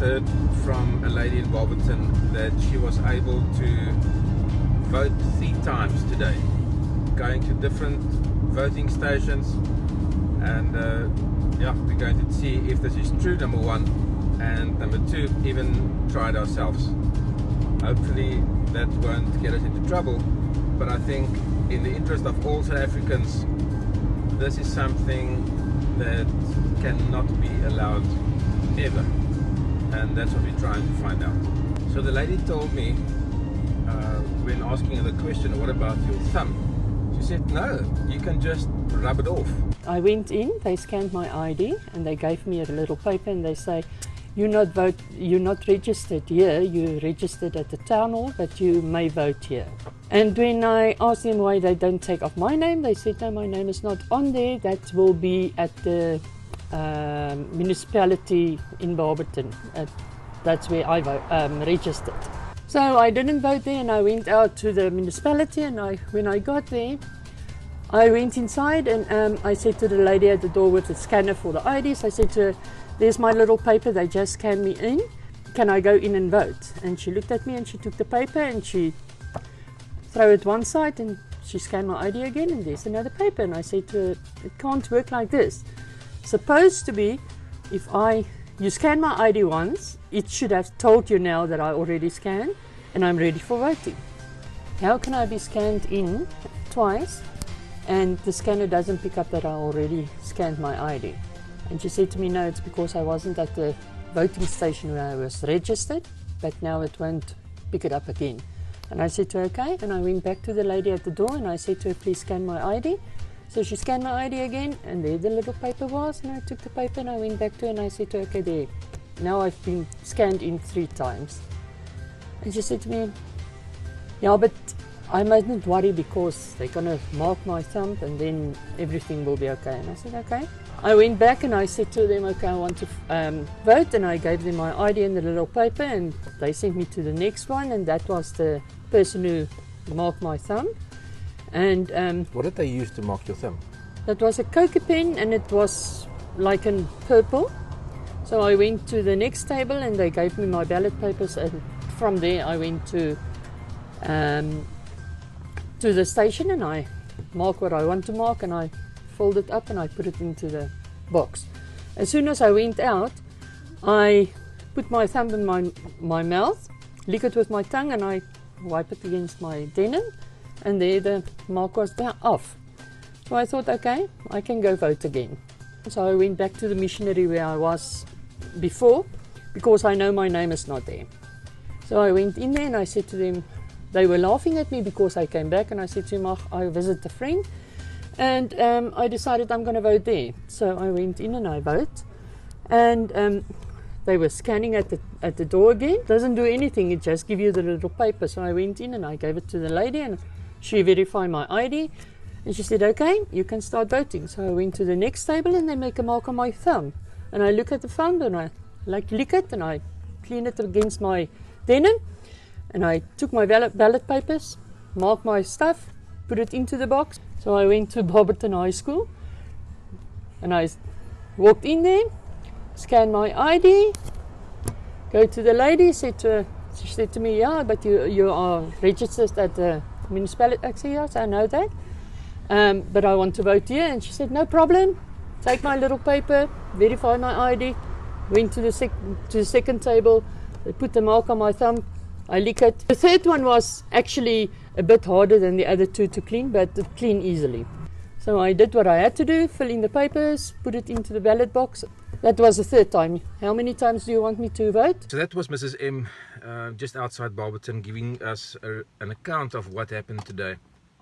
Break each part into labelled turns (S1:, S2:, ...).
S1: heard from a lady in Barberton that she was able to vote 3 times today, going to different voting stations, and yeah, we're going to see if this is true, number 1, and number 2, even try it ourselves. Hopefully that won't get us into trouble, but I think in the interest of all South Africans, this is something that cannot be allowed ever, and that's what we're trying to find out. So the lady told me when asking her the question, what about your thumb? She said, no, you can just rub it off.
S2: I went in, they scanned my ID and they gave me a little paper and they say, you're not registered here, you're registered at the town hall, but you may vote here. And when I asked them why they don't take off my name, they said, no, my name is not on there, that will be at the municipality in Barberton. That's where I registered. So I didn't vote there, and I went out to the municipality, and when I got there, I went inside and I said to the lady at the door with the scanner for the IDs, I said to her, there's my little paper, they just scanned me in, can I go in and vote? And she looked at me and she took the paper and she threw it one side and she scanned my ID again, and there's another paper. And I said to her, it can't work like this. Supposed to be, if you scan my ID once, it should have told you now that I already scanned and I'm ready for voting. How can I be scanned in twice and the scanner doesn't pick up that I already scanned my ID? And she said to me, no, it's because I wasn't at the voting station where I was registered, but now it won't pick it up again. And I said to her, okay, and I went back to the lady at the door and I said to her, please scan my ID. So she scanned my ID again, and there the little paper was, and I took the paper and I went back to her and I said to her, okay, there, now I've been scanned in 3 times. And she said to me, yeah, but I mustn't worry because they're going to mark my thumb and then everything will be okay. And I said, okay. I went back and I said to them, okay, I want to vote, and I gave them my ID and the little paper, and they sent me to the next one, and that was the person who marked my thumb. And
S1: what did they use to mark your thumb?
S2: That was a coca pen, and it was like in purple. So I went to the next table and they gave me my ballot papers, and from there I went to the station and I marked what I want to mark, and I fold it up and I put it into the box. As soon as I went out, I put my thumb in my mouth, lick it with my tongue, and I wipe it against my denim, and there the mark was off. So I thought, okay, I can go vote again. So I went back to the missionary where I was before, because I know my name is not there. So I went in there and I said to them, they were laughing at me because I came back, and I said to them, I visit a friend, and I decided I'm going to vote there. So I went in and I vote, and they were scanning at the door again. It doesn't do anything, it just gives you the little paper. So I went in and I gave it to the lady, and she verified my ID, and she said, okay, you can start voting. So I went to the next table and they make a mark on my thumb, and I look at the thumb and I lick it and I clean it against my denim, and I took my ballot papers, marked my stuff, put it into the box. So I went to Barberton High School and I walked in there, scanned my ID, go to the lady, she said to me, yeah, but you are registered at the municipality. I said, yes, I know that, but I want to vote here. And she said, no problem, take my little paper, verify my ID, went to the second table, they put the mark on my thumb, I lick it. The third one was actually a bit harder than the other 2 to clean, but it cleaned easily. So I did what I had to do, fill in the papers, put it into the ballot box. That was the 3rd time. How many times do you want me to vote?
S1: So that was Mrs. M just outside Barberton giving us an account of what happened today,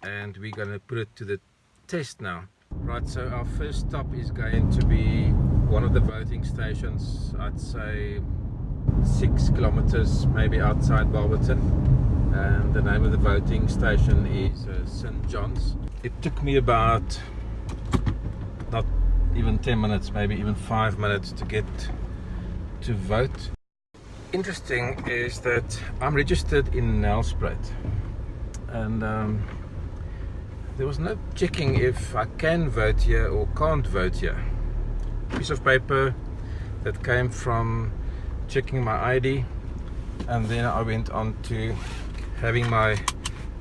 S1: and we're going to put it to the test now. Right, so our first stop is going to be one of the voting stations, I'd say 6 kilometers maybe outside Barberton, and the name of the voting station is St. John's. It took me about not even 10 minutes, maybe even 5 minutes to get to vote. Interesting is that I'm registered in Nelspruit, and there was no checking if I can vote here or can't vote here. Piece of paper that came from checking my ID, and then I went on to having my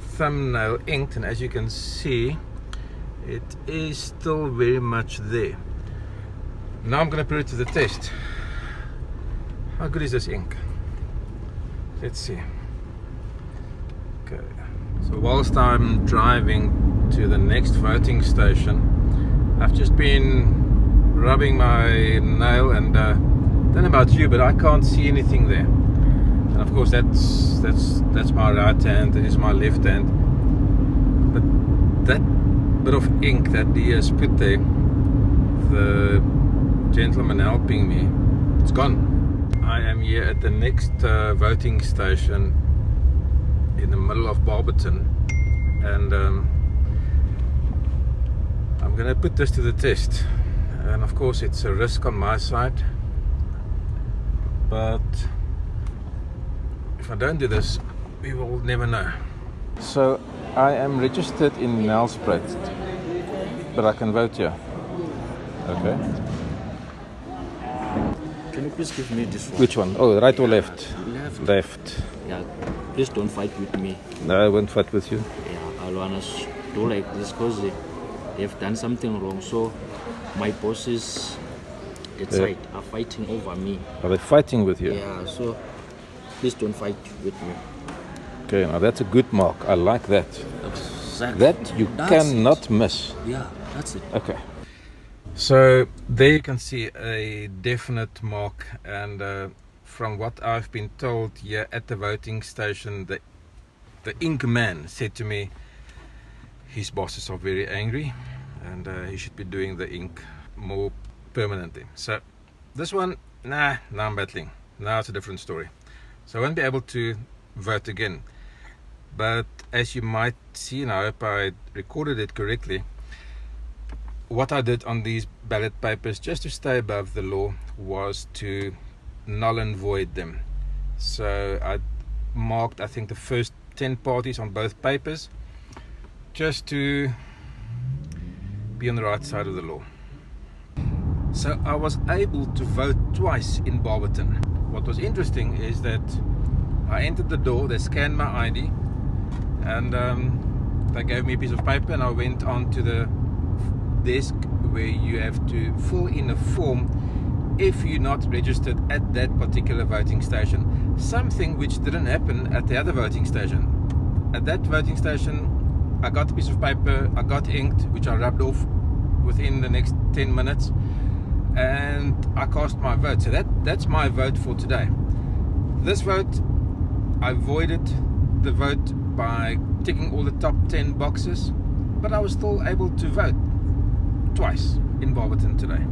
S1: thumbnail inked, and as you can see, it is still very much there. Now I'm going to put it to the test. How good is this ink? Let's see. Okay, so whilst I'm driving to the next voting station, I've just been rubbing my nail, and don't know about you, but I can't see anything there. And of course that's my right hand, that is my left hand. But that bit of ink that he has put there, the gentleman helping me, it's gone. I am here at the next voting station in the middle of Barberton, and I'm going to put this to the test. And of course it's a risk on my side, but if I don't do this, we will never know. So I am registered in Nelspruit, but I can vote here. Okay.
S3: Can you please give me this one?
S1: Which one? Oh, right or left?
S3: Left.
S1: Left.
S3: Yeah, please don't fight with me.
S1: No, I won't fight with you.
S3: Yeah, I wanna do like this because they've done something wrong. So my bosses inside are fighting over me.
S1: Are they fighting with you?
S3: Yeah, so please don't fight with me.
S1: Okay, now that's a good mark. I like that.
S3: Exactly.
S1: That you cannot miss.
S3: Yeah, that's it.
S1: Okay. So there you can see a definite mark, and from what I've been told here at the voting station, the ink man said to me his bosses are very angry, and he should be doing the ink more permanently. So this one, now I'm battling. Now it's a different story. So I won't be able to vote again. But as you might see, and I hope I recorded it correctly, what I did on these ballot papers, just to stay above the law, was to null and void them. So I marked, I think, the first 10 parties on both papers, just to be on the right side of the law. So I was able to vote twice in Barberton. What was interesting is that I entered the door, they scanned my ID, and they gave me a piece of paper, and I went on to the desk where you have to fill in a form if you're not registered at that particular voting station, something which didn't happen at the other voting station. At that voting station I got a piece of paper, I got inked, which I rubbed off within the next 10 minutes, and I cast my vote. So that's my vote for today. This vote, I voided the vote by ticking all the top 10 boxes, but I was still able to vote twice in Barberton today.